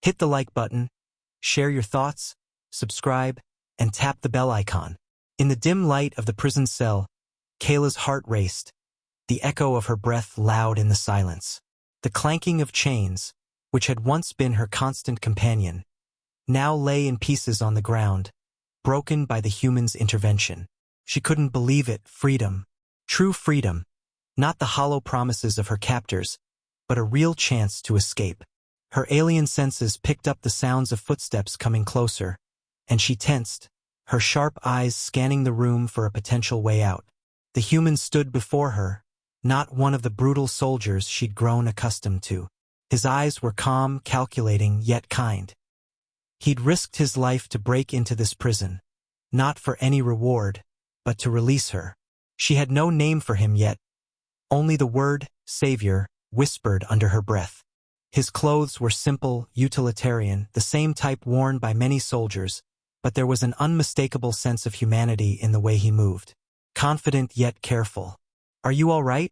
Hit the like button, share your thoughts, subscribe, and tap the bell icon. In the dim light of the prison cell, Kayla's heart raced, the echo of her breath loud in the silence. The clanking of chains, which had once been her constant companion, now lay in pieces on the ground, broken by the human's intervention. She couldn't believe it. Freedom. True freedom. Not the hollow promises of her captors, but a real chance to escape. Her alien senses picked up the sounds of footsteps coming closer, and she tensed, her sharp eyes scanning the room for a potential way out. The human stood before her, not one of the brutal soldiers she'd grown accustomed to. His eyes were calm, calculating, yet kind. He'd risked his life to break into this prison, not for any reward, but to release her. She had no name for him yet, only the word, Savior, whispered under her breath. His clothes were simple, utilitarian, the same type worn by many soldiers, but there was an unmistakable sense of humanity in the way he moved. Confident yet careful. "Are you all right?"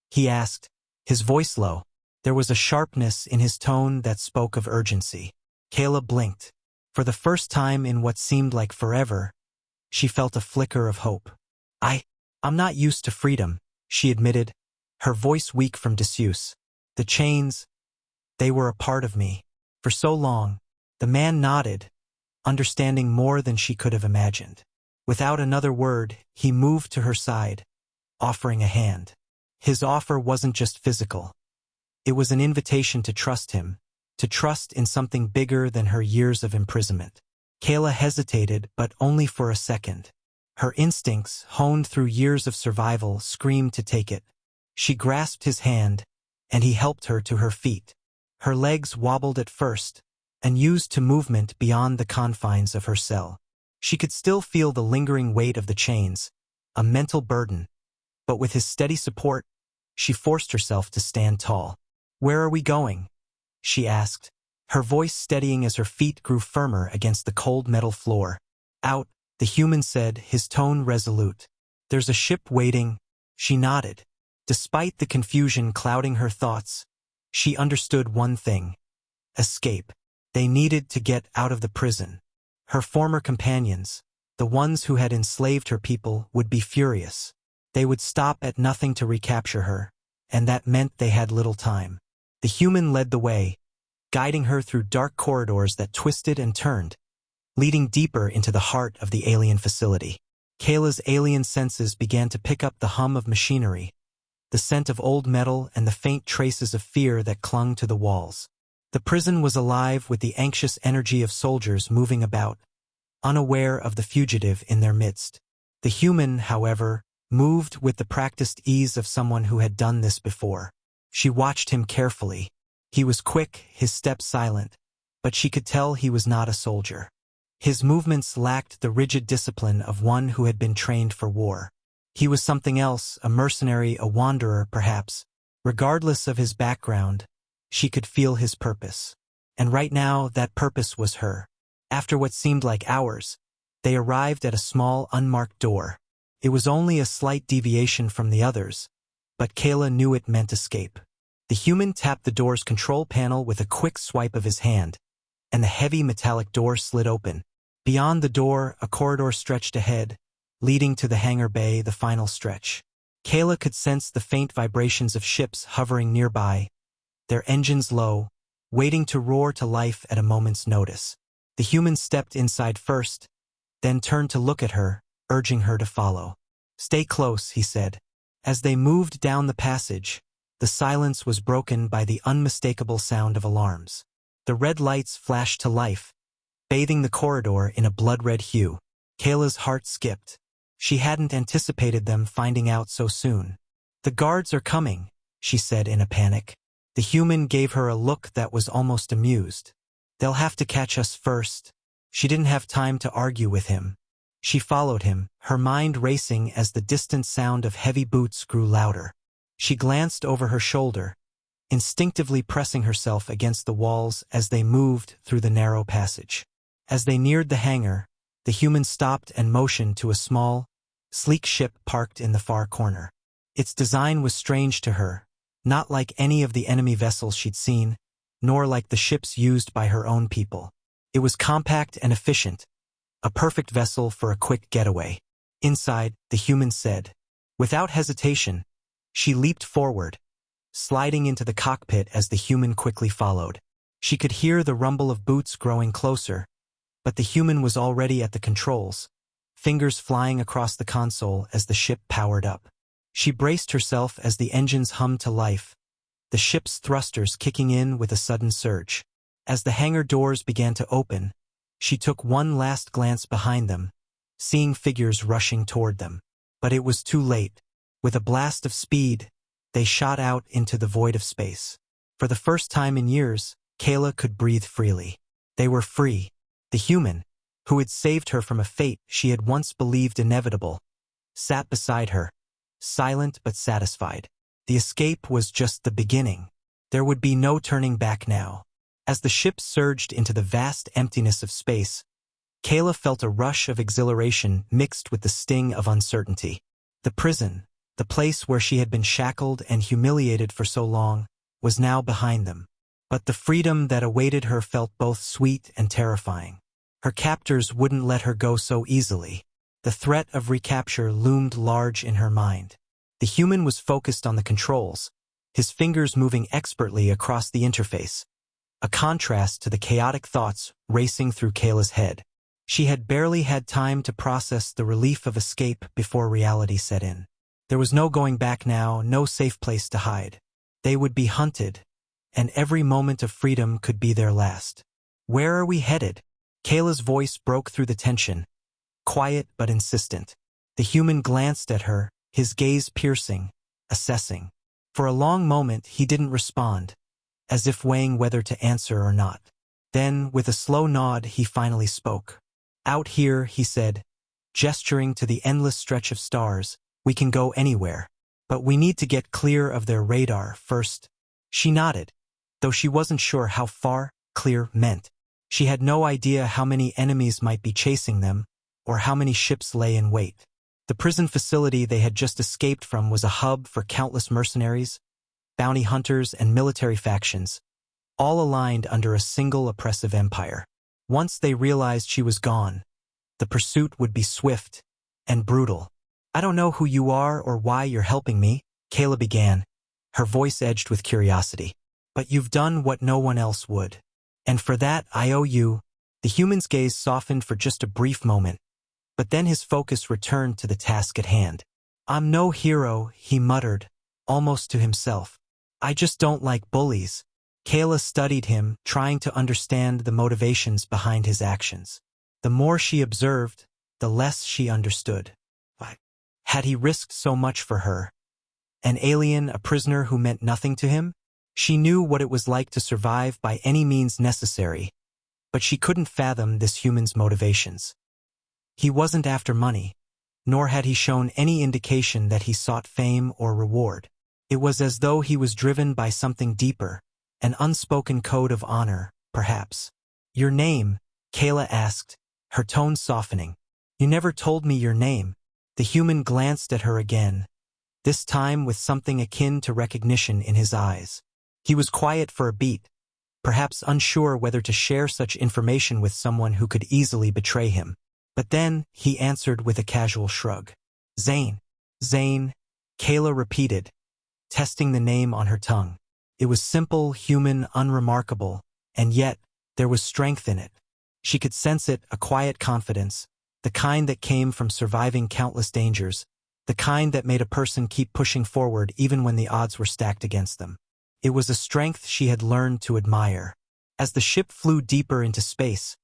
he asked, his voice low. There was a sharpness in his tone that spoke of urgency. Kayla blinked. For the first time in what seemed like forever, she felt a flicker of hope. I'm not used to freedom," she admitted, her voice weak from disuse. "The chains, they were a part of me. For so long." The man nodded, understanding more than she could have imagined. Without another word, he moved to her side, offering a hand. His offer wasn't just physical. It was an invitation to trust him, to trust in something bigger than her years of imprisonment. Kayla hesitated, but only for a second. Her instincts, honed through years of survival, screamed to take it. She grasped his hand, and he helped her to her feet. Her legs wobbled at first, unused to movement beyond the confines of her cell. She could still feel the lingering weight of the chains, a mental burden, but with his steady support, she forced herself to stand tall. "Where are we going?" she asked, her voice steadying as her feet grew firmer against the cold metal floor. "Out," the human said, his tone resolute. "There's a ship waiting." She nodded. Despite the confusion clouding her thoughts, she understood one thing: escape. They needed to get out of the prison. Her former companions, the ones who had enslaved her people, would be furious. They would stop at nothing to recapture her, and that meant they had little time. The human led the way, guiding her through dark corridors that twisted and turned, leading deeper into the heart of the alien facility. Kayla's alien senses began to pick up the hum of machinery, the scent of old metal, and the faint traces of fear that clung to the walls. The prison was alive with the anxious energy of soldiers moving about, unaware of the fugitive in their midst. The human, however, moved with the practiced ease of someone who had done this before. She watched him carefully. He was quick, his steps silent, but she could tell he was not a soldier. His movements lacked the rigid discipline of one who had been trained for war. He was something else, a mercenary, a wanderer, perhaps. Regardless of his background, she could feel his purpose. And right now, that purpose was her. After what seemed like hours, they arrived at a small, unmarked door. It was only a slight deviation from the others, but Kayla knew it meant escape. The human tapped the door's control panel with a quick swipe of his hand, and the heavy metallic door slid open. Beyond the door, a corridor stretched ahead, leading to the hangar bay, the final stretch. Kayla could sense the faint vibrations of ships hovering nearby, their engines low, waiting to roar to life at a moment's notice. The human stepped inside first, then turned to look at her, urging her to follow. "Stay close," he said. As they moved down the passage, the silence was broken by the unmistakable sound of alarms. The red lights flashed to life, bathing the corridor in a blood-red hue. Kayla's heart skipped. She hadn't anticipated them finding out so soon. "The guards are coming," she said in a panic. The human gave her a look that was almost amused. "They'll have to catch us first." She didn't have time to argue with him. She followed him, her mind racing as the distant sound of heavy boots grew louder. She glanced over her shoulder, instinctively pressing herself against the walls as they moved through the narrow passage. As they neared the hangar, the human stopped and motioned to a small, sleek ship parked in the far corner. Its design was strange to her, not like any of the enemy vessels she'd seen, nor like the ships used by her own people. It was compact and efficient, a perfect vessel for a quick getaway. Inside, the human said. Without hesitation, she leaped forward, sliding into the cockpit as the human quickly followed. She could hear the rumble of boots growing closer, but the human was already at the controls, fingers flying across the console as the ship powered up. She braced herself as the engines hummed to life, the ship's thrusters kicking in with a sudden surge. As the hangar doors began to open, she took one last glance behind them, seeing figures rushing toward them. But it was too late. With a blast of speed, they shot out into the void of space. For the first time in years, Kayla could breathe freely. They were free. The human, who had saved her from a fate she had once believed inevitable, sat beside her, silent but satisfied. The escape was just the beginning. There would be no turning back now. As the ship surged into the vast emptiness of space, Kayla felt a rush of exhilaration mixed with the sting of uncertainty. The prison, the place where she had been shackled and humiliated for so long, was now behind them. But the freedom that awaited her felt both sweet and terrifying. Her captors wouldn't let her go so easily. The threat of recapture loomed large in her mind. The human was focused on the controls, his fingers moving expertly across the interface, a contrast to the chaotic thoughts racing through Kayla's head. She had barely had time to process the relief of escape before reality set in. There was no going back now, no safe place to hide. They would be hunted, and every moment of freedom could be their last. Where are we headed? Kayla's voice broke through the tension, quiet but insistent. The human glanced at her, his gaze piercing, assessing. For a long moment he didn't respond, as if weighing whether to answer or not. Then, with a slow nod, he finally spoke. Out here, he said, gesturing to the endless stretch of stars, we can go anywhere. But we need to get clear of their radar first. She nodded, though she wasn't sure how far clear meant. She had no idea how many enemies might be chasing them, or how many ships lay in wait. The prison facility they had just escaped from was a hub for countless mercenaries, bounty hunters, and military factions, all aligned under a single oppressive empire. Once they realized she was gone, the pursuit would be swift and brutal. I don't know who you are or why you're helping me, Kayla began, her voice edged with curiosity. But you've done what no one else would. And for that, I owe you. The human's gaze softened for just a brief moment, but then his focus returned to the task at hand. I'm no hero, he muttered, almost to himself. I just don't like bullies. Kayla studied him, trying to understand the motivations behind his actions. The more she observed, the less she understood. Why had he risked so much for her? An alien, a prisoner who meant nothing to him? She knew what it was like to survive by any means necessary, but she couldn't fathom this human's motivations. He wasn't after money, nor had he shown any indication that he sought fame or reward. It was as though he was driven by something deeper, an unspoken code of honor, perhaps. Your name? Kayla asked, her tone softening. You never told me your name. The human glanced at her again, this time with something akin to recognition in his eyes. He was quiet for a beat, perhaps unsure whether to share such information with someone who could easily betray him. But then, he answered with a casual shrug. Zane. Zane, Kayla repeated, testing the name on her tongue. It was simple, human, unremarkable, and yet, there was strength in it. She could sense it, a quiet confidence, the kind that came from surviving countless dangers, the kind that made a person keep pushing forward even when the odds were stacked against them. It was a strength she had learned to admire. As the ship flew deeper into space,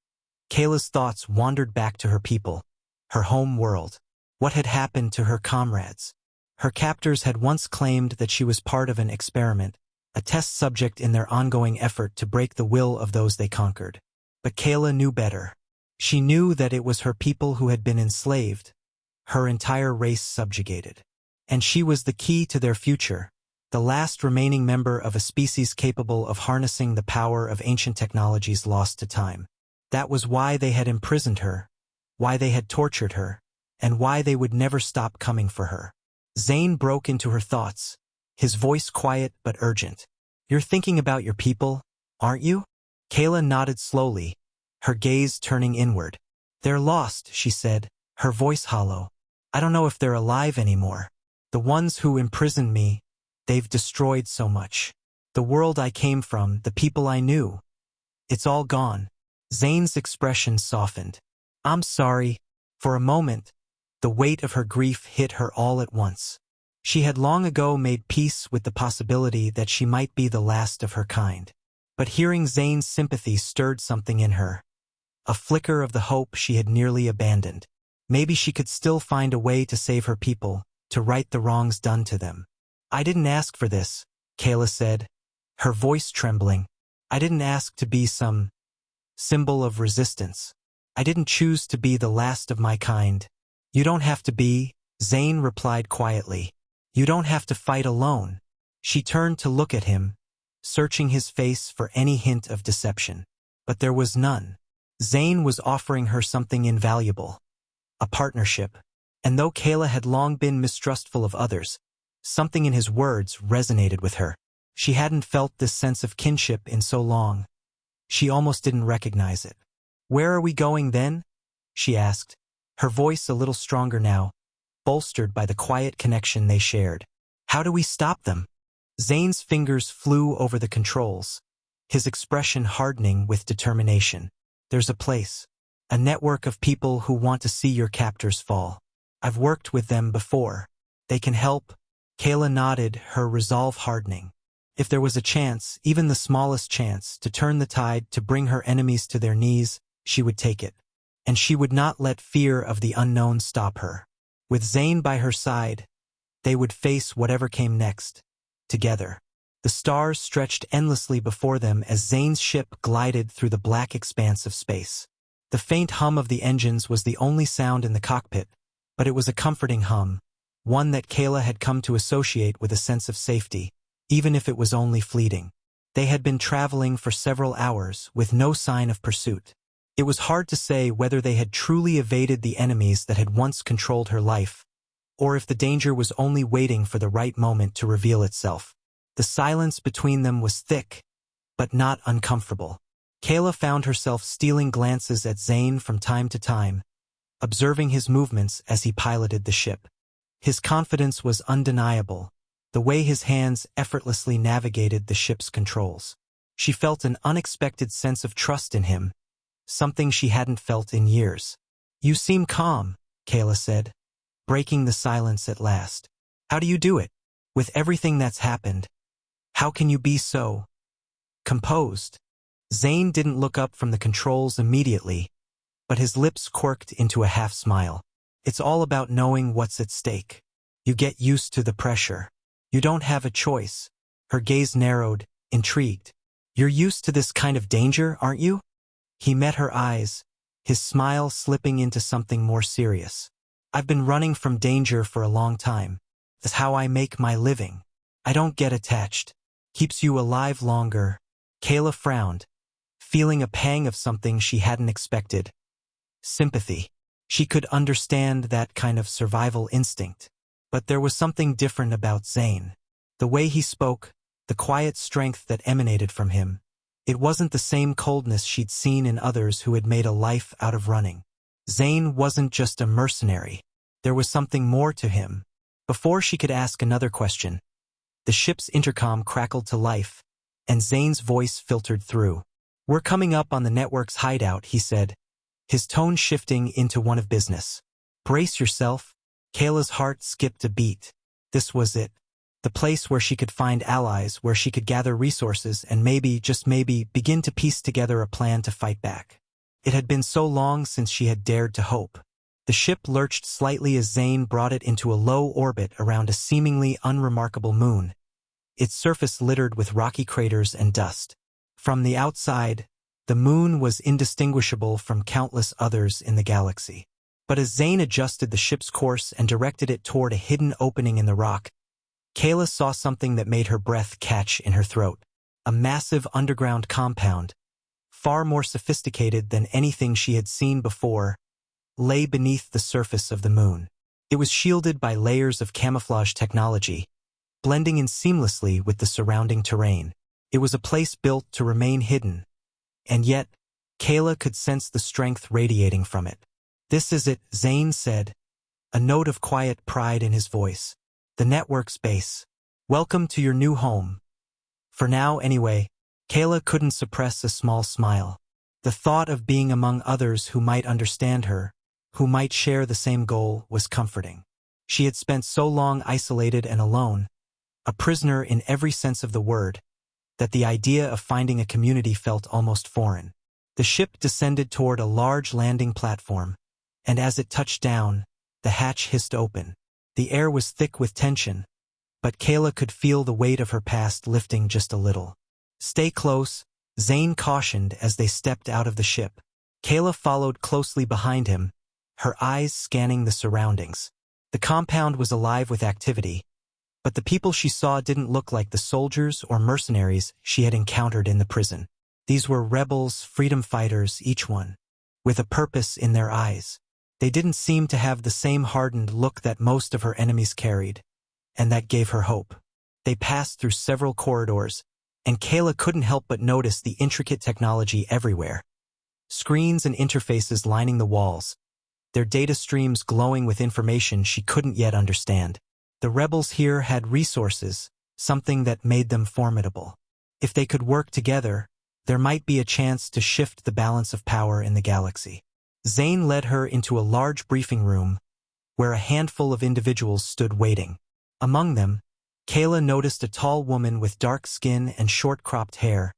Kayla's thoughts wandered back to her people, her home world. What had happened to her comrades? Her captors had once claimed that she was part of an experiment, a test subject in their ongoing effort to break the will of those they conquered. But Kayla knew better. She knew that it was her people who had been enslaved, her entire race subjugated. And she was the key to their future, the last remaining member of a species capable of harnessing the power of ancient technologies lost to time. That was why they had imprisoned her, why they had tortured her, and why they would never stop coming for her. Zane broke into her thoughts, his voice quiet but urgent. You're thinking about your people, aren't you? Kayla nodded slowly, her gaze turning inward. They're lost, she said, her voice hollow. I don't know if they're alive anymore. The ones who imprisoned me, they've destroyed so much. The world I came from, the people I knew. It's all gone. Zane's expression softened. I'm sorry. For a moment, the weight of her grief hit her all at once. She had long ago made peace with the possibility that she might be the last of her kind. But hearing Zane's sympathy stirred something in her. A flicker of the hope she had nearly abandoned. Maybe she could still find a way to save her people, to right the wrongs done to them. I didn't ask for this, Kayla said, her voice trembling. I didn't ask to be some symbol of resistance. I didn't choose to be the last of my kind. You don't have to be, Zane replied quietly. You don't have to fight alone. She turned to look at him, searching his face for any hint of deception. But there was none. Zane was offering her something invaluable. A partnership. And though Kayla had long been mistrustful of others, something in his words resonated with her. She hadn't felt this sense of kinship in so long. She almost didn't recognize it. Where are we going then? She asked, her voice a little stronger now, bolstered by the quiet connection they shared. How do we stop them? Zane's fingers flew over the controls, his expression hardening with determination. There's a place, a network of people who want to see your captors fall. I've worked with them before. They can help. Kayla nodded, her resolve hardening. If there was a chance, even the smallest chance, to turn the tide, to bring her enemies to their knees, she would take it. And she would not let fear of the unknown stop her. With Zane by her side, they would face whatever came next, together. The stars stretched endlessly before them as Zane's ship glided through the black expanse of space. The faint hum of the engines was the only sound in the cockpit, but it was a comforting hum, one that Kayla had come to associate with a sense of safety, even if it was only fleeting. They had been traveling for several hours with no sign of pursuit. It was hard to say whether they had truly evaded the enemies that had once controlled her life, or if the danger was only waiting for the right moment to reveal itself. The silence between them was thick, but not uncomfortable. Kayla found herself stealing glances at Zane from time to time, observing his movements as he piloted the ship. His confidence was undeniable, the way his hands effortlessly navigated the ship's controls. She felt an unexpected sense of trust in him, something she hadn't felt in years. You seem calm, Kayla said, breaking the silence at last. How do you do it? With everything that's happened, how can you be so composed? Zane didn't look up from the controls immediately, but his lips quirked into a half smile. It's all about knowing what's at stake. You get used to the pressure. You don't have a choice. Her gaze narrowed, intrigued. You're used to this kind of danger, aren't you? He met her eyes, his smile slipping into something more serious. I've been running from danger for a long time. That's how I make my living. I don't get attached. Keeps you alive longer. Kayla frowned, feeling a pang of something she hadn't expected. Sympathy. She could understand that kind of survival instinct. But there was something different about Zane. The way he spoke, the quiet strength that emanated from him. It wasn't the same coldness she'd seen in others who had made a life out of running. Zane wasn't just a mercenary. There was something more to him. Before she could ask another question, the ship's intercom crackled to life, and Zane's voice filtered through. We're coming up on the network's hideout, he said, his tone shifting into one of business. Brace yourself. Kayla's heart skipped a beat. This was it. The place where she could find allies, where she could gather resources and maybe, just maybe, begin to piece together a plan to fight back. It had been so long since she had dared to hope. The ship lurched slightly as Zane brought it into a low orbit around a seemingly unremarkable moon, its surface littered with rocky craters and dust. From the outside, the moon was indistinguishable from countless others in the galaxy. But as Zane adjusted the ship's course and directed it toward a hidden opening in the rock, Kayla saw something that made her breath catch in her throat. A massive underground compound, far more sophisticated than anything she had seen before, lay beneath the surface of the moon. It was shielded by layers of camouflage technology, blending in seamlessly with the surrounding terrain. It was a place built to remain hidden, and yet, Kayla could sense the strength radiating from it. "This is it," Zane said, a note of quiet pride in his voice. "The network's base. Welcome to your new home." For now, anyway, Kayla couldn't suppress a small smile. The thought of being among others who might understand her, who might share the same goal, was comforting. She had spent so long isolated and alone, a prisoner in every sense of the word, that the idea of finding a community felt almost foreign. The ship descended toward a large landing platform, and as it touched down, the hatch hissed open. The air was thick with tension, but Kayla could feel the weight of her past lifting just a little. "Stay close," Zane cautioned as they stepped out of the ship. Kayla followed closely behind him, her eyes scanning the surroundings. The compound was alive with activity, but the people she saw didn't look like the soldiers or mercenaries she had encountered in the prison. These were rebels, freedom fighters, each one, with a purpose in their eyes. They didn't seem to have the same hardened look that most of her enemies carried, and that gave her hope. They passed through several corridors, and Kayla couldn't help but notice the intricate technology everywhere. Screens and interfaces lining the walls, their data streams glowing with information she couldn't yet understand. The rebels here had resources, something that made them formidable. If they could work together, there might be a chance to shift the balance of power in the galaxy. Zane led her into a large briefing room, where a handful of individuals stood waiting. Among them, Kayla noticed a tall woman with dark skin and short-cropped hair,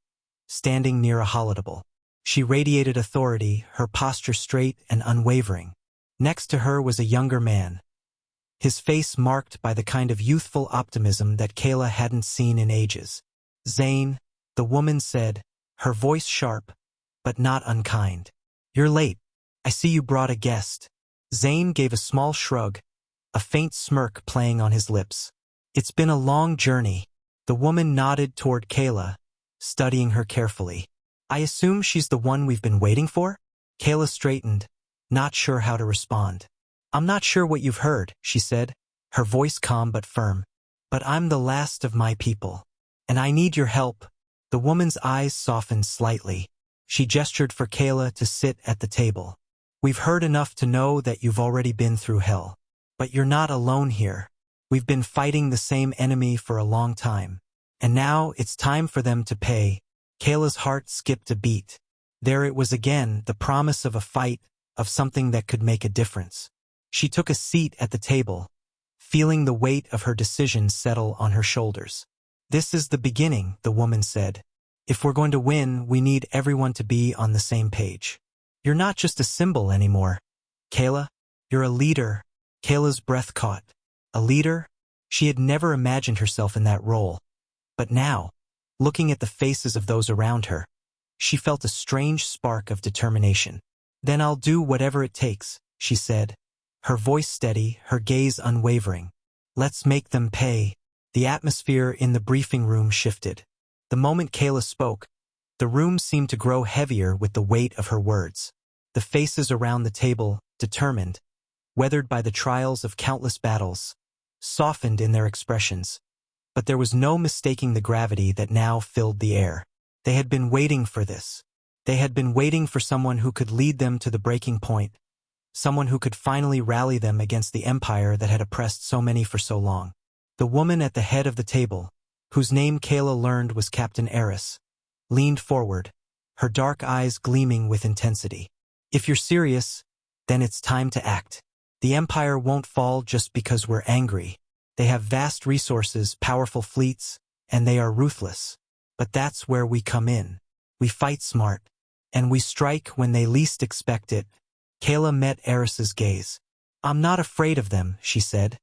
standing near a holodeck. She radiated authority, her posture straight and unwavering. Next to her was a younger man, his face marked by the kind of youthful optimism that Kayla hadn't seen in ages. "Zane," the woman said, her voice sharp, but not unkind. "You're late. I see you brought a guest." Zane gave a small shrug, a faint smirk playing on his lips. "It's been a long journey." The woman nodded toward Kayla, studying her carefully. "I assume she's the one we've been waiting for?" Kayla straightened, not sure how to respond. "I'm not sure what you've heard," she said, her voice calm but firm. "But I'm the last of my people, and I need your help." The woman's eyes softened slightly. She gestured for Kayla to sit at the table. "We've heard enough to know that you've already been through hell. But you're not alone here. We've been fighting the same enemy for a long time. And now it's time for them to pay." Kayla's heart skipped a beat. There it was again, the promise of a fight, of something that could make a difference. She took a seat at the table, feeling the weight of her decision settle on her shoulders. "This is the beginning," the woman said. "If we're going to win, we need everyone to be on the same page. You're not just a symbol anymore, Kayla. You're a leader." Kayla's breath caught. A leader? She had never imagined herself in that role. But now, looking at the faces of those around her, she felt a strange spark of determination. "Then I'll do whatever it takes," she said, her voice steady, her gaze unwavering. "Let's make them pay." The atmosphere in the briefing room shifted. The moment Kayla spoke, the room seemed to grow heavier with the weight of her words. The faces around the table, determined, weathered by the trials of countless battles, softened in their expressions. But there was no mistaking the gravity that now filled the air. They had been waiting for this. They had been waiting for someone who could lead them to the breaking point, someone who could finally rally them against the empire that had oppressed so many for so long. The woman at the head of the table, whose name Kayla learned was Captain Eris, leaned forward, her dark eyes gleaming with intensity. "If you're serious, then it's time to act. The empire won't fall just because we're angry. They have vast resources, powerful fleets, and they are ruthless. But that's where we come in. We fight smart, and we strike when they least expect it." Kayla met Eris's gaze. "I'm not afraid of them," she said,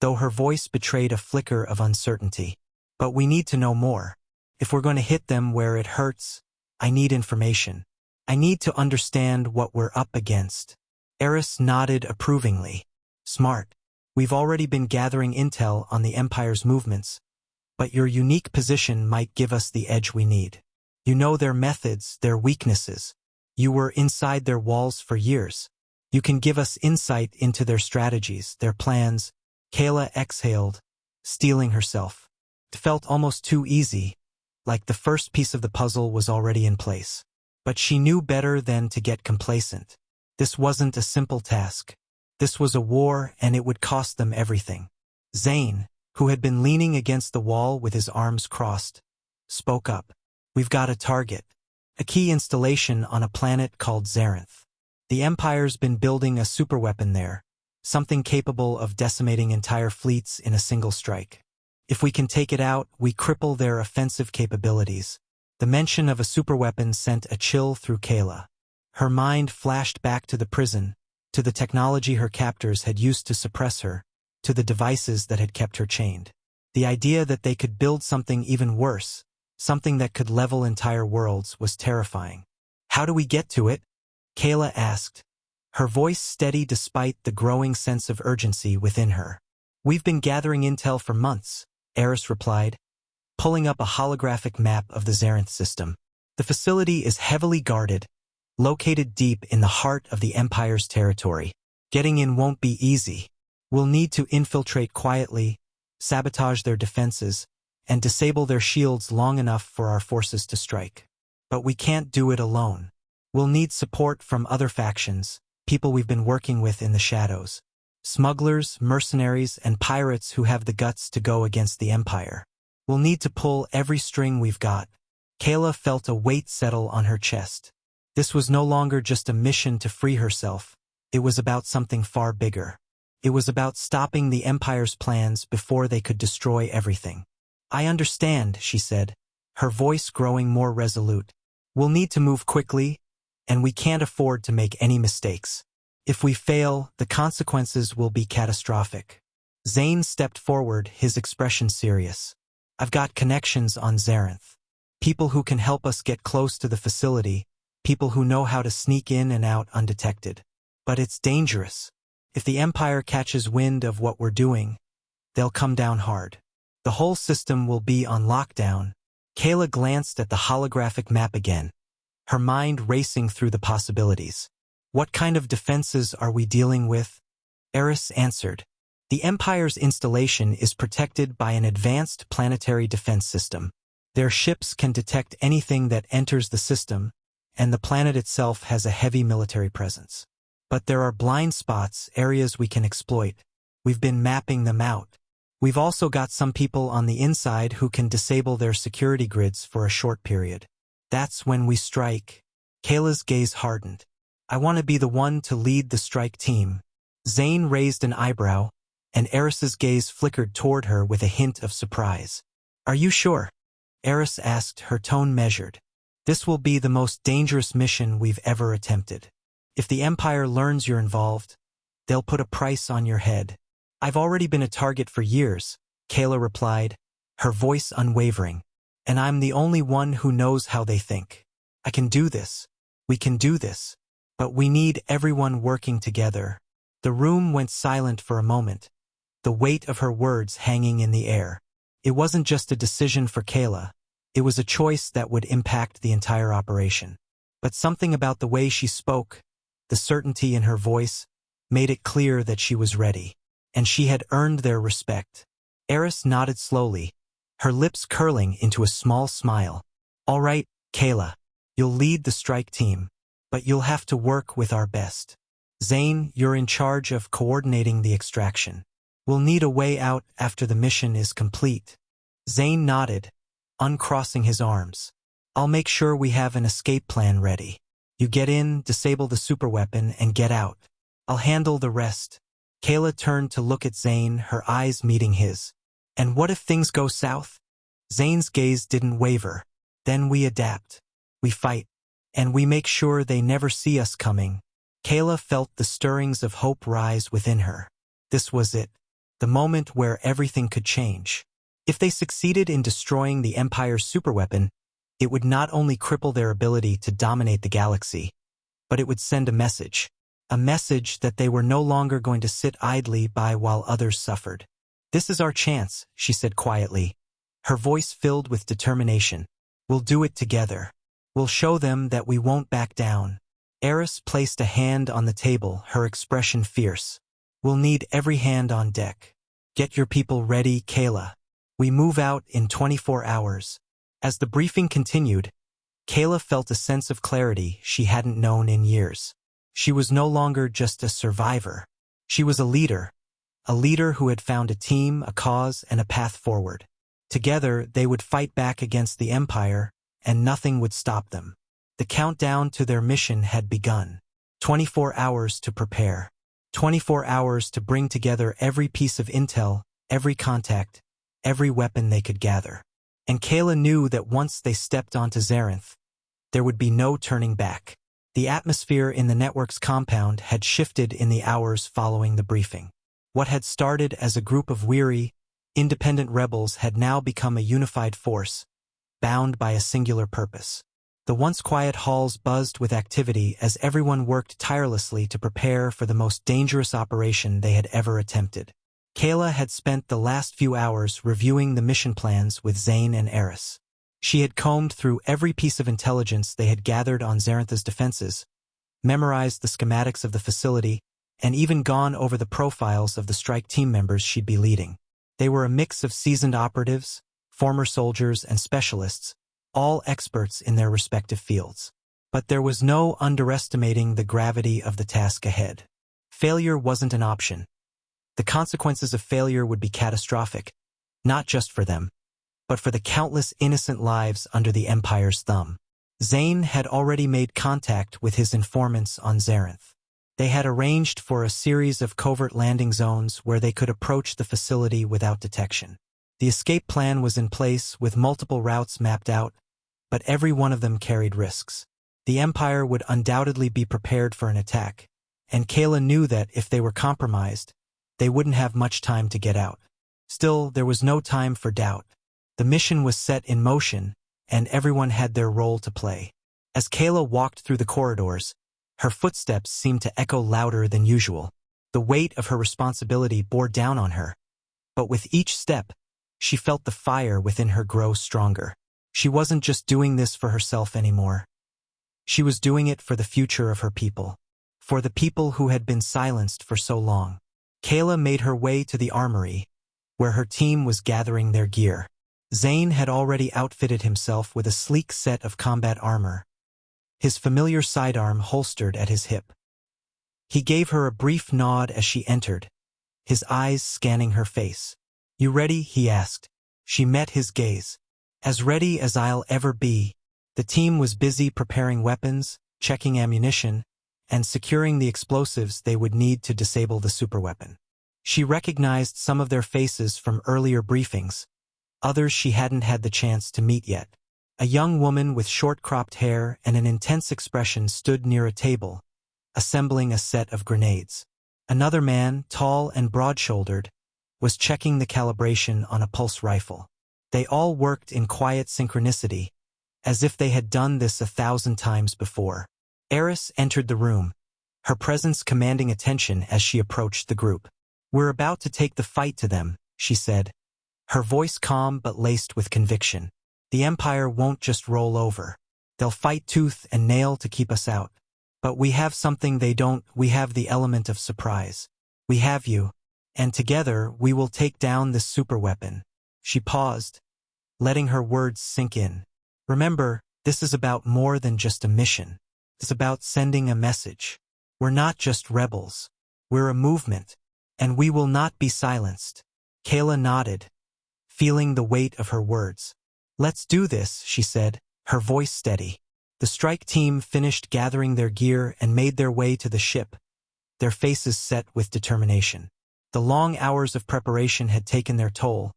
though her voice betrayed a flicker of uncertainty. "But we need to know more. If we're going to hit them where it hurts, I need information. I need to understand what we're up against." Eris nodded approvingly. "Smart. We've already been gathering intel on the Empire's movements, but your unique position might give us the edge we need. You know their methods, their weaknesses. You were inside their walls for years. You can give us insight into their strategies, their plans." Kayla exhaled, steeling herself. It felt almost too easy, like the first piece of the puzzle was already in place. But she knew better than to get complacent. This wasn't a simple task. This was a war, and it would cost them everything. Zane, who had been leaning against the wall with his arms crossed, spoke up. "We've got a target. A key installation on a planet called Zarenth. The Empire's been building a superweapon there, something capable of decimating entire fleets in a single strike. If we can take it out, we cripple their offensive capabilities." The mention of a superweapon sent a chill through Kayla. Her mind flashed back to the prison, to the technology her captors had used to suppress her, to the devices that had kept her chained. The idea that they could build something even worse, something that could level entire worlds, was terrifying. "How do we get to it?" Kayla asked, her voice steady despite the growing sense of urgency within her. "We've been gathering intel for months," Eris replied, pulling up a holographic map of the Zarenth system. "The facility is heavily guarded, located deep in the heart of the Empire's territory. Getting in won't be easy. We'll need to infiltrate quietly, sabotage their defenses, and disable their shields long enough for our forces to strike. But we can't do it alone. We'll need support from other factions, people we've been working with in the shadows. Smugglers, mercenaries, and pirates who have the guts to go against the Empire. We'll need to pull every string we've got." Kayla felt a weight settle on her chest. This was no longer just a mission to free herself. It was about something far bigger. It was about stopping the Empire's plans before they could destroy everything. "I understand," she said, her voice growing more resolute. "We'll need to move quickly, and we can't afford to make any mistakes. If we fail, the consequences will be catastrophic." Zane stepped forward, his expression serious. "I've got connections on Zarenth. People who can help us get close to the facility, people who know how to sneak in and out undetected. But it's dangerous. If the Empire catches wind of what we're doing, they'll come down hard. The whole system will be on lockdown." Kayla glanced at the holographic map again, her mind racing through the possibilities. "What kind of defenses are we dealing with?" Eris answered. "The Empire's installation is protected by an advanced planetary defense system. Their ships can detect anything that enters the system, and the planet itself has a heavy military presence. But there are blind spots, areas we can exploit. We've been mapping them out. We've also got some people on the inside who can disable their security grids for a short period. That's when we strike." Kayla's gaze hardened. "I want to be the one to lead the strike team." Zane raised an eyebrow, and Eris's gaze flickered toward her with a hint of surprise. "Are you sure?" Eris asked, her tone measured. "This will be the most dangerous mission we've ever attempted. If the Empire learns you're involved, they'll put a price on your head." "I've already been a target for years," Kayla replied, her voice unwavering. "And I'm the only one who knows how they think. I can do this. We can do this. But we need everyone working together." The room went silent for a moment, the weight of her words hanging in the air. It wasn't just a decision for Kayla. It was a choice that would impact the entire operation. But something about the way she spoke, the certainty in her voice, made it clear that she was ready. And she had earned their respect. Eris nodded slowly, her lips curling into a small smile. "All right, Kayla, you'll lead the strike team, but you'll have to work with our best. Zane, you're in charge of coordinating the extraction. We'll need a way out after the mission is complete." Zane nodded, uncrossing his arms. "I'll make sure we have an escape plan ready. You get in, disable the superweapon, and get out. I'll handle the rest." Kayla turned to look at Zane, her eyes meeting his. "And what if things go south?" Zane's gaze didn't waver. "Then we adapt. We fight. And we make sure they never see us coming." Kayla felt the stirrings of hope rise within her. This was it. The moment where everything could change. If they succeeded in destroying the Empire's superweapon, it would not only cripple their ability to dominate the galaxy, but it would send a message that they were no longer going to sit idly by while others suffered. "This is our chance," she said quietly, her voice filled with determination. "We'll do it together. We'll show them that we won't back down." Eris placed a hand on the table, her expression fierce. "We'll need every hand on deck. Get your people ready, Kayla. We move out in 24 hours. As the briefing continued, Kayla felt a sense of clarity she hadn't known in years. She was no longer just a survivor. She was a leader who had found a team, a cause, and a path forward. Together, they would fight back against the Empire, and nothing would stop them. The countdown to their mission had begun. 24 hours to prepare. 24 hours to bring together every piece of intel, every contact, every weapon they could gather. And Kayla knew that once they stepped onto Zarinth, there would be no turning back. The atmosphere in the network's compound had shifted in the hours following the briefing. What had started as a group of weary, independent rebels had now become a unified force, bound by a singular purpose. The once quiet halls buzzed with activity as everyone worked tirelessly to prepare for the most dangerous operation they had ever attempted. Kayla had spent the last few hours reviewing the mission plans with Zane and Eris. She had combed through every piece of intelligence they had gathered on Zarintha's defenses, memorized the schematics of the facility, and even gone over the profiles of the strike team members she'd be leading. They were a mix of seasoned operatives, former soldiers, and specialists, all experts in their respective fields. But there was no underestimating the gravity of the task ahead. Failure wasn't an option. The consequences of failure would be catastrophic, not just for them, but for the countless innocent lives under the Empire's thumb. Zane had already made contact with his informants on Zarinth. They had arranged for a series of covert landing zones where they could approach the facility without detection. The escape plan was in place with multiple routes mapped out, but every one of them carried risks. The Empire would undoubtedly be prepared for an attack, and Kayla knew that if they were compromised, they wouldn't have much time to get out. Still, there was no time for doubt. The mission was set in motion, and everyone had their role to play. As Kayla walked through the corridors, her footsteps seemed to echo louder than usual. The weight of her responsibility bore down on her, but with each step, she felt the fire within her grow stronger. She wasn't just doing this for herself anymore. She was doing it for the future of her people, for the people who had been silenced for so long. Kayla made her way to the armory, where her team was gathering their gear. Zane had already outfitted himself with a sleek set of combat armor, his familiar sidearm holstered at his hip. He gave her a brief nod as she entered, his eyes scanning her face. "You ready?" he asked. She met his gaze. "As ready as I'll ever be." The team was busy preparing weapons, checking ammunition, and securing the explosives they would need to disable the superweapon. She recognized some of their faces from earlier briefings, others she hadn't had the chance to meet yet. A young woman with short-cropped hair and an intense expression stood near a table, assembling a set of grenades. Another man, tall and broad-shouldered, was checking the calibration on a pulse rifle. They all worked in quiet synchronicity, as if they had done this 1,000 times before. Eris entered the room, her presence commanding attention as she approached the group. "We're about to take the fight to them," she said, her voice calm but laced with conviction. "The Empire won't just roll over. They'll fight tooth and nail to keep us out. But we have something they don't. We have the element of surprise. We have you. And together we will take down this superweapon." She paused, letting her words sink in. "Remember, this is about more than just a mission. It's about sending a message. We're not just rebels. We're a movement, and we will not be silenced." Kayla nodded, feeling the weight of her words. "Let's do this," she said, her voice steady. The strike team finished gathering their gear and made their way to the ship, their faces set with determination. The long hours of preparation had taken their toll,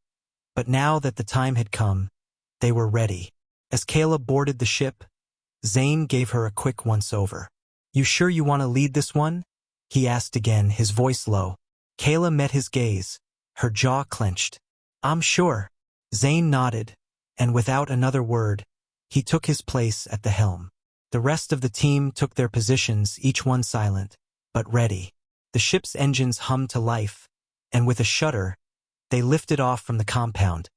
but now that the time had come, they were ready. As Kayla boarded the ship, Zane gave her a quick once-over. "You sure you want to lead this one?" he asked again, his voice low. Kayla met his gaze, her jaw clenched. "I'm sure." Zane nodded, and without another word, he took his place at the helm. The rest of the team took their positions, each one silent, but ready. The ship's engines hummed to life, and with a shudder, they lifted off from the compound,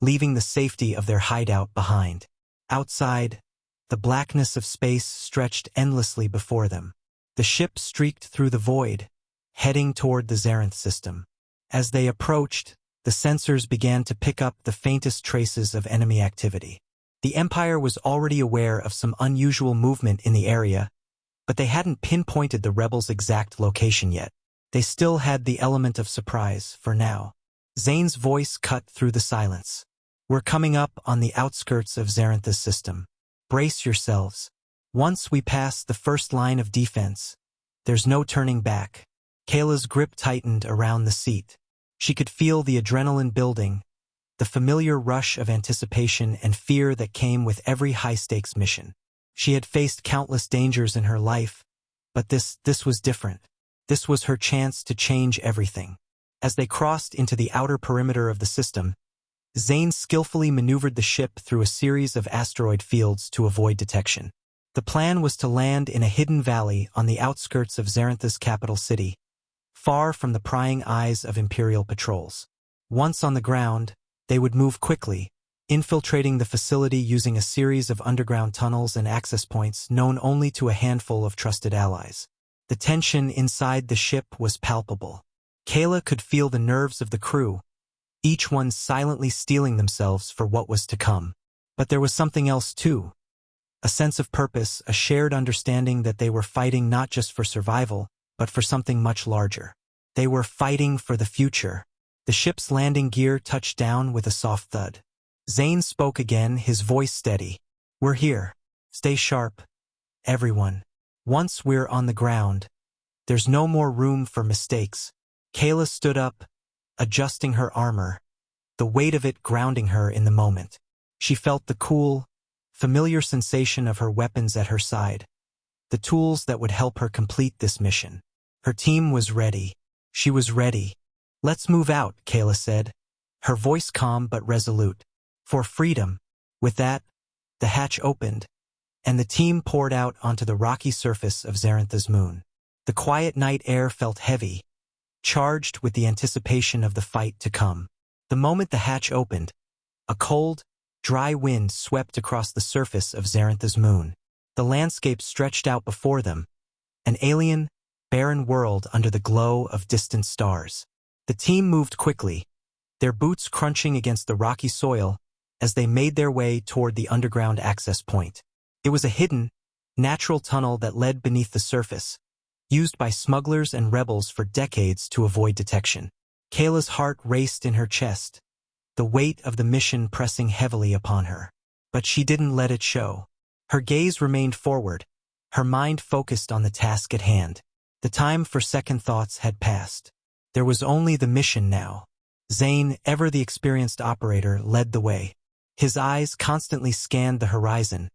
leaving the safety of their hideout behind. Outside, the blackness of space stretched endlessly before them. The ship streaked through the void, heading toward the Zarinth system. As they approached, the sensors began to pick up the faintest traces of enemy activity. The Empire was already aware of some unusual movement in the area, but they hadn't pinpointed the rebels' exact location yet. They still had the element of surprise, for now. Zane's voice cut through the silence. We're coming up on the outskirts of Zarantha's system. Brace yourselves. Once we pass the first line of defense, there's no turning back. Kayla's grip tightened around the seat. She could feel the adrenaline building, the familiar rush of anticipation and fear that came with every high-stakes mission. She had faced countless dangers in her life, but this was different. This was her chance to change everything. As they crossed into the outer perimeter of the system, Zane skillfully maneuvered the ship through a series of asteroid fields to avoid detection. The plan was to land in a hidden valley on the outskirts of Zarantha's capital city, far from the prying eyes of Imperial patrols. Once on the ground, they would move quickly, infiltrating the facility using a series of underground tunnels and access points known only to a handful of trusted allies. The tension inside the ship was palpable. Kayla could feel the nerves of the crew, each one silently steeling themselves for what was to come. But there was something else too. A sense of purpose, a shared understanding that they were fighting not just for survival, but for something much larger. They were fighting for the future. The ship's landing gear touched down with a soft thud. Zane spoke again, his voice steady. We're here. Stay sharp, everyone. Once we're on the ground, there's no more room for mistakes. Kayla stood up, adjusting her armor, the weight of it grounding her in the moment. She felt the cool, familiar sensation of her weapons at her side, the tools that would help her complete this mission. Her team was ready. She was ready. Let's move out, Kayla said, her voice calm but resolute. For freedom. With that, the hatch opened, and the team poured out onto the rocky surface of Zarantha's moon. The quiet night air felt heavy, charged with the anticipation of the fight to come. The moment the hatch opened, a cold, dry wind swept across the surface of Zarantha's moon. The landscape stretched out before them, an alien, barren world under the glow of distant stars. The team moved quickly, their boots crunching against the rocky soil as they made their way toward the underground access point. It was a hidden, natural tunnel that led beneath the surface, used by smugglers and rebels for decades to avoid detection. Kayla's heart raced in her chest, the weight of the mission pressing heavily upon her. But she didn't let it show. Her gaze remained forward, her mind focused on the task at hand. The time for second thoughts had passed. There was only the mission now. Zane, ever the experienced operator, led the way. His eyes constantly scanned the horizon,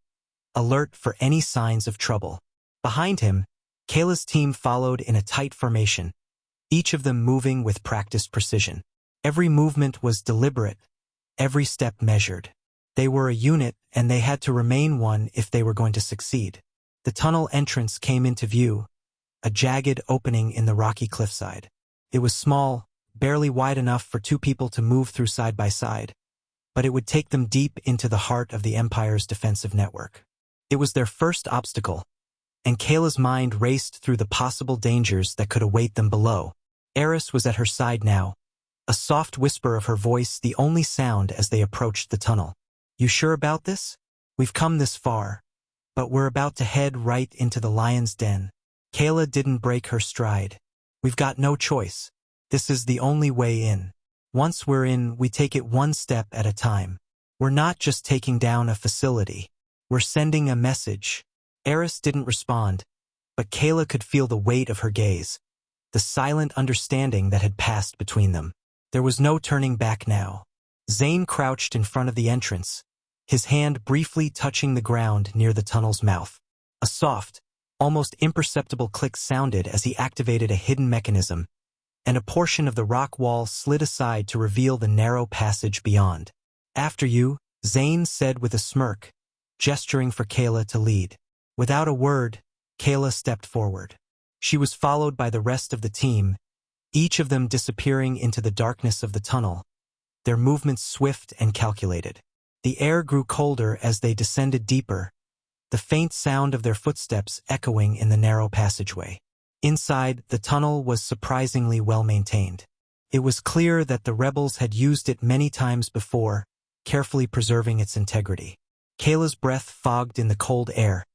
alert for any signs of trouble. Behind him, Kayla's team followed in a tight formation, each of them moving with practiced precision. Every movement was deliberate, every step measured. They were a unit, and they had to remain one if they were going to succeed. The tunnel entrance came into view, a jagged opening in the rocky cliffside. It was small, barely wide enough for two people to move through side by side, but it would take them deep into the heart of the Empire's defensive network. It was their first obstacle, and Kayla's mind raced through the possible dangers that could await them below. Eris was at her side now, a soft whisper of her voice the only sound as they approached the tunnel. You sure about this? We've come this far, but we're about to head right into the lion's den. Kayla didn't break her stride. We've got no choice. This is the only way in. Once we're in, we take it one step at a time. We're not just taking down a facility. We're sending a message. Eris didn't respond, but Kayla could feel the weight of her gaze, the silent understanding that had passed between them. There was no turning back now. Zane crouched in front of the entrance, his hand briefly touching the ground near the tunnel's mouth. A soft, almost imperceptible click sounded as he activated a hidden mechanism, and a portion of the rock wall slid aside to reveal the narrow passage beyond. After you, Zane said with a smirk, gesturing for Kayla to lead. Without a word, Kayla stepped forward. She was followed by the rest of the team, each of them disappearing into the darkness of the tunnel, their movements swift and calculated. The air grew colder as they descended deeper, the faint sound of their footsteps echoing in the narrow passageway. Inside, the tunnel was surprisingly well maintained. It was clear that the rebels had used it many times before, carefully preserving its integrity. Kayla's breath fogged in the cold air,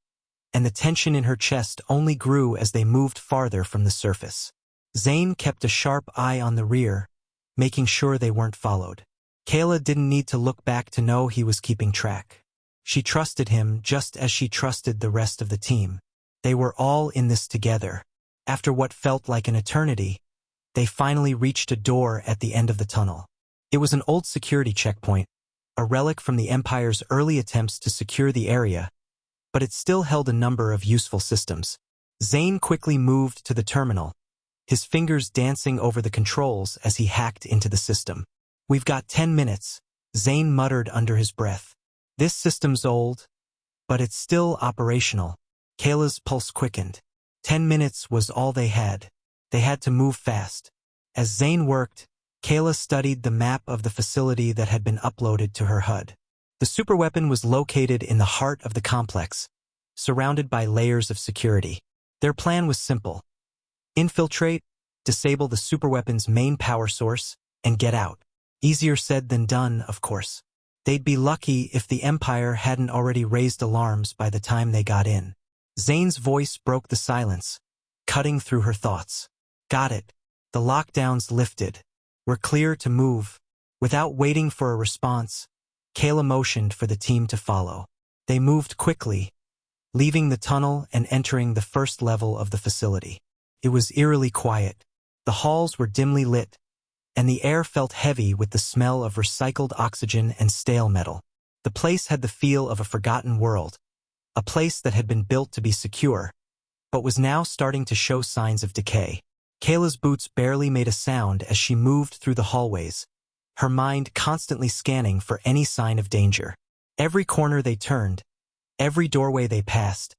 and the tension in her chest only grew as they moved farther from the surface. Zane kept a sharp eye on the rear, making sure they weren't followed. Kayla didn't need to look back to know he was keeping track. She trusted him just as she trusted the rest of the team. They were all in this together. After what felt like an eternity, they finally reached a door at the end of the tunnel. It was an old security checkpoint, a relic from the Empire's early attempts to secure the area, but it still held a number of useful systems. Zane quickly moved to the terminal, his fingers dancing over the controls as he hacked into the system. "We've got 10 minutes, Zane muttered under his breath. "This system's old, but it's still operational." Kayla's pulse quickened. 10 minutes was all they had. They had to move fast. As Zane worked, Kayla studied the map of the facility that had been uploaded to her HUD. The superweapon was located in the heart of the complex, surrounded by layers of security. Their plan was simple: infiltrate, disable the superweapon's main power source, and get out. Easier said than done, of course. They'd be lucky if the Empire hadn't already raised alarms by the time they got in. Zane's voice broke the silence, cutting through her thoughts. "Got it. The lockdown's lifted. We're clear to move." Without waiting for a response, Kayla motioned for the team to follow. They moved quickly, leaving the tunnel and entering the first level of the facility. It was eerily quiet. The halls were dimly lit, and the air felt heavy with the smell of recycled oxygen and stale metal. The place had the feel of a forgotten world, a place that had been built to be secure, but was now starting to show signs of decay. Kayla's boots barely made a sound as she moved through the hallways, her mind constantly scanning for any sign of danger. Every corner they turned, every doorway they passed,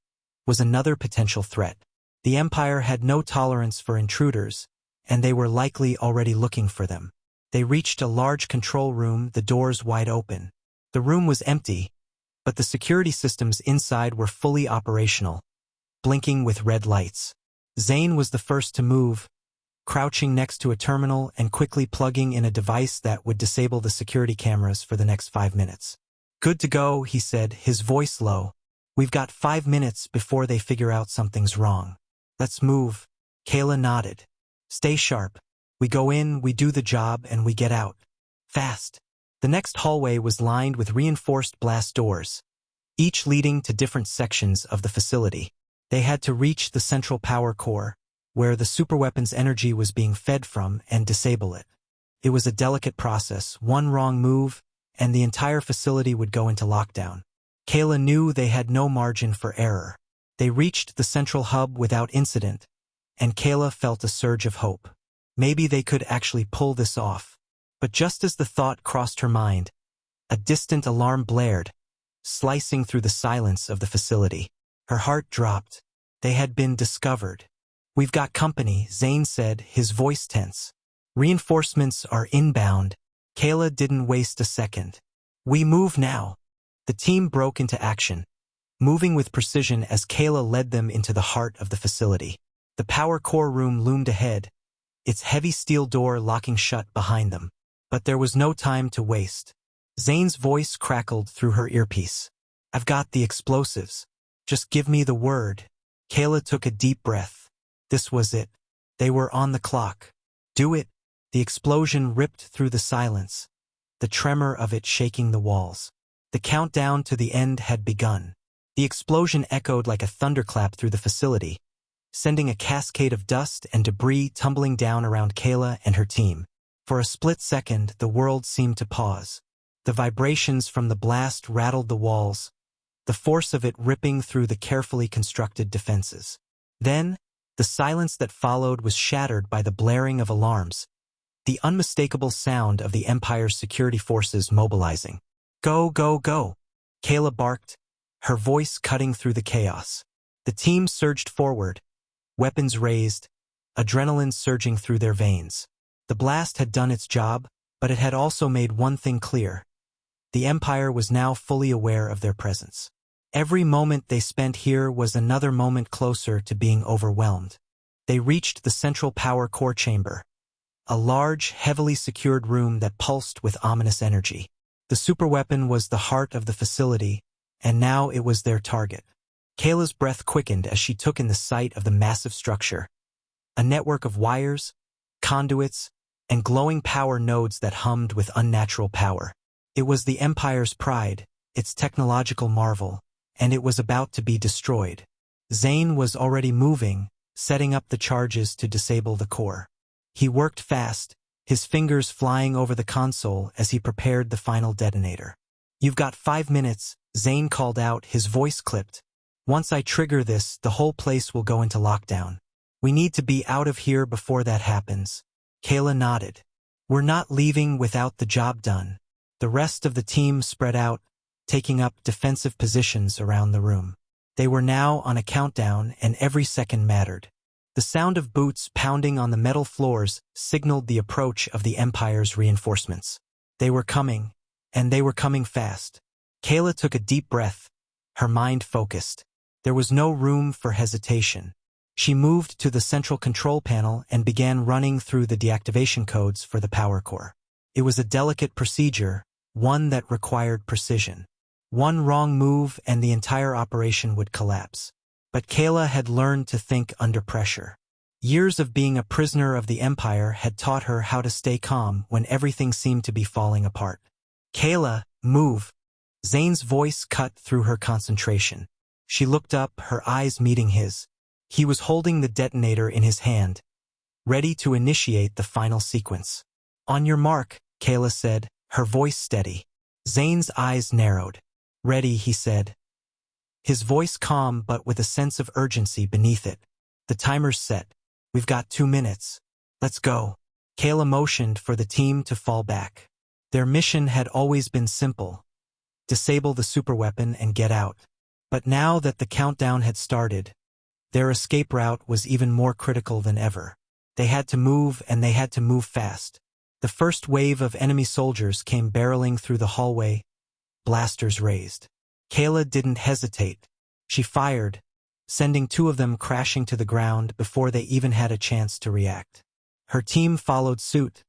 was another potential threat. The Empire had no tolerance for intruders, and they were likely already looking for them. They reached a large control room, the doors wide open. The room was empty, but the security systems inside were fully operational, blinking with red lights. Zane was the first to move, crouching next to a terminal and quickly plugging in a device that would disable the security cameras for the next 5 minutes. "Good to go," he said, his voice low. "We've got 5 minutes before they figure out something's wrong." "Let's move." Kayla nodded. "Stay sharp. We go in, we do the job, and we get out. Fast." The next hallway was lined with reinforced blast doors, each leading to different sections of the facility. They had to reach the central power core, where the superweapon's energy was being fed from, and disable it. It was a delicate process. One wrong move, and the entire facility would go into lockdown. Kayla knew they had no margin for error. They reached the central hub without incident, and Kayla felt a surge of hope. Maybe they could actually pull this off. But just as the thought crossed her mind, a distant alarm blared, slicing through the silence of the facility. Her heart dropped. They had been discovered. "We've got company," Zane said, his voice tense. "Reinforcements are inbound." Kayla didn't waste a second. "We move now." The team broke into action, moving with precision as Kayla led them into the heart of the facility. The power core room loomed ahead, its heavy steel door locking shut behind them. But there was no time to waste. Zane's voice crackled through her earpiece. "I've got the explosives. Just give me the word." Kayla took a deep breath. This was it. They were on the clock. "Do it." The explosion ripped through the silence, the tremor of it shaking the walls. The countdown to the end had begun. The explosion echoed like a thunderclap through the facility, sending a cascade of dust and debris tumbling down around Kayla and her team. For a split second, the world seemed to pause. The vibrations from the blast rattled the walls, the force of it ripping through the carefully constructed defenses. Then, the silence that followed was shattered by the blaring of alarms, the unmistakable sound of the Empire's security forces mobilizing. "Go, go, go!" Kayla barked, her voice cutting through the chaos. The team surged forward, weapons raised, adrenaline surging through their veins. The blast had done its job, but it had also made one thing clear. The Empire was now fully aware of their presence. Every moment they spent here was another moment closer to being overwhelmed. They reached the central power core chamber, a large, heavily secured room that pulsed with ominous energy. The superweapon was the heart of the facility, and now it was their target. Kayla's breath quickened as she took in the sight of the massive structure. A network of wires, conduits, and glowing power nodes that hummed with unnatural power. It was the Empire's pride, its technological marvel, and it was about to be destroyed. Zane was already moving, setting up the charges to disable the core. He worked fast, his fingers flying over the console as he prepared the final detonator. "You've got 5 minutes," Zane called out, his voice clipped. "Once I trigger this, the whole place will go into lockdown. We need to be out of here before that happens." Kayla nodded. "We're not leaving without the job done." The rest of the team spread out, taking up defensive positions around the room. They were now on a countdown, and every second mattered. The sound of boots pounding on the metal floors signaled the approach of the Empire's reinforcements. They were coming, and they were coming fast. Kayla took a deep breath, her mind focused. There was no room for hesitation. She moved to the central control panel and began running through the deactivation codes for the power core. It was a delicate procedure, one that required precision. One wrong move and the entire operation would collapse. But Kayla had learned to think under pressure. Years of being a prisoner of the Empire had taught her how to stay calm when everything seemed to be falling apart. "Kayla, move!" Zane's voice cut through her concentration. She looked up, her eyes meeting his. He was holding the detonator in his hand, ready to initiate the final sequence. "On your mark," Kayla said, her voice steady. Zane's eyes narrowed. "Ready," he said. His voice calm but with a sense of urgency beneath it. "The timer's set. We've got 2 minutes. Let's go." Kayla motioned for the team to fall back. Their mission had always been simple: disable the superweapon and get out. But now that the countdown had started, their escape route was even more critical than ever. They had to move, and they had to move fast. The first wave of enemy soldiers came barreling through the hallway, blasters raised. Kayla didn't hesitate. She fired, sending 2 of them crashing to the ground before they even had a chance to react. Her team followed suit,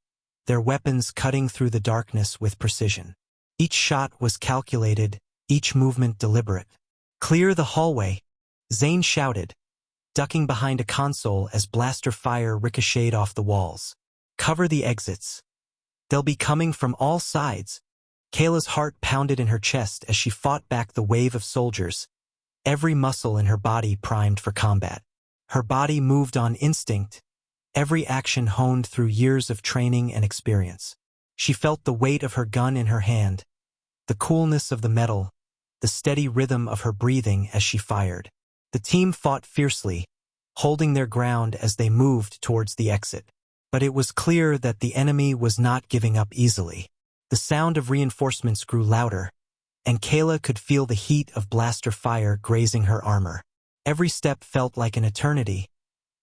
their weapons cutting through the darkness with precision. Each shot was calculated, each movement deliberate. "Clear the hallway," Zane shouted, ducking behind a console as blaster fire ricocheted off the walls. "Cover the exits. They'll be coming from all sides." Kayla's heart pounded in her chest as she fought back the wave of soldiers, every muscle in her body primed for combat. Her body moved on instinct, every action honed through years of training and experience. She felt the weight of her gun in her hand, the coolness of the metal, the steady rhythm of her breathing as she fired. The team fought fiercely, holding their ground as they moved towards the exit. But it was clear that the enemy was not giving up easily. The sound of reinforcements grew louder, and Kayla could feel the heat of blaster fire grazing her armor. Every step felt like an eternity,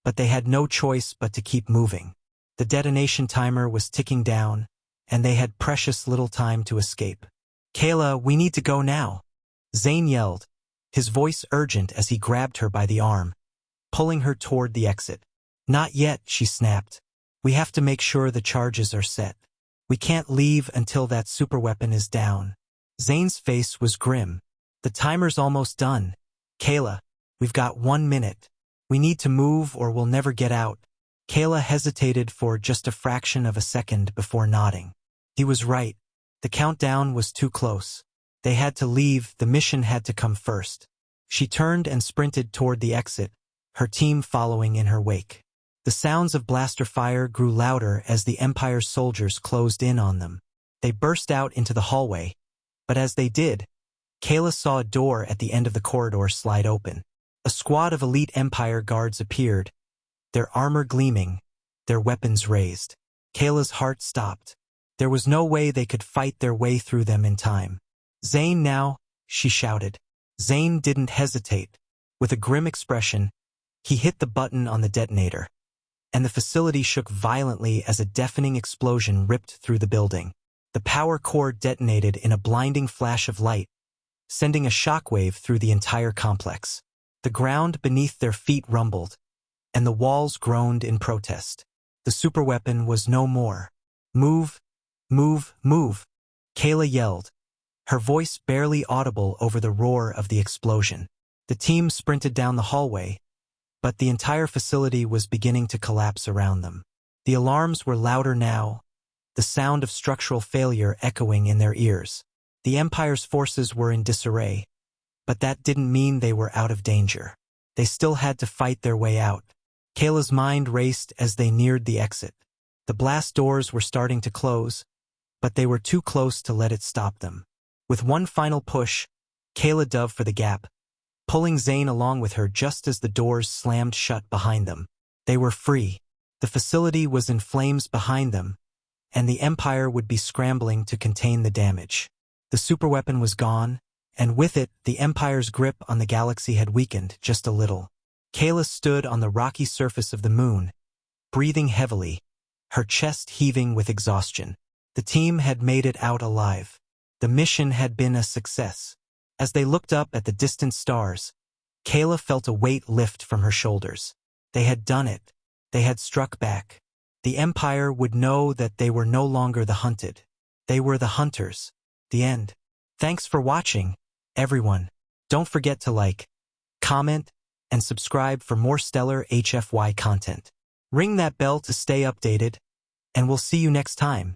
but they had no choice but to keep moving. The detonation timer was ticking down, and they had precious little time to escape. "Kayla, we need to go now," Zane yelled, his voice urgent as he grabbed her by the arm, pulling her toward the exit. "Not yet," she snapped. "We have to make sure the charges are set. We can't leave until that superweapon is down." Zane's face was grim. "The timer's almost done. Kayla, we've got 1 minute. We need to move or we'll never get out." Kayla hesitated for just a fraction of a second before nodding. He was right. The countdown was too close. They had to leave, the mission had to come first. She turned and sprinted toward the exit, her team following in her wake. The sounds of blaster fire grew louder as the Empire's soldiers closed in on them. They burst out into the hallway, but as they did, Kayla saw a door at the end of the corridor slide open. A squad of elite Empire guards appeared, their armor gleaming, their weapons raised. Kayla's heart stopped. There was no way they could fight their way through them in time. "Zane now," she shouted. Zane didn't hesitate. With a grim expression, he hit the button on the detonator, and the facility shook violently as a deafening explosion ripped through the building. The power core detonated in a blinding flash of light, sending a shockwave through the entire complex. The ground beneath their feet rumbled, and the walls groaned in protest. The superweapon was no more. "Move, move, move," Kayla yelled, her voice barely audible over the roar of the explosion. The team sprinted down the hallway, but the entire facility was beginning to collapse around them. The alarms were louder now, the sound of structural failure echoing in their ears. The Empire's forces were in disarray, but that didn't mean they were out of danger. They still had to fight their way out. Kayla's mind raced as they neared the exit. The blast doors were starting to close, but they were too close to let it stop them. With one final push, Kayla dove for the gap, pulling Zane along with her just as the doors slammed shut behind them. They were free. The facility was in flames behind them, and the Empire would be scrambling to contain the damage. The superweapon was gone, and with it, the Empire's grip on the galaxy had weakened just a little. Kayla stood on the rocky surface of the moon, breathing heavily, her chest heaving with exhaustion. The team had made it out alive. The mission had been a success. As they looked up at the distant stars, Kayla felt a weight lift from her shoulders. They had done it. They had struck back. The Empire would know that they were no longer the hunted. They were the hunters. The end. Thanks for watching, everyone. Don't forget to like, comment, and subscribe for more stellar HFY content. Ring that bell to stay updated, and we'll see you next time.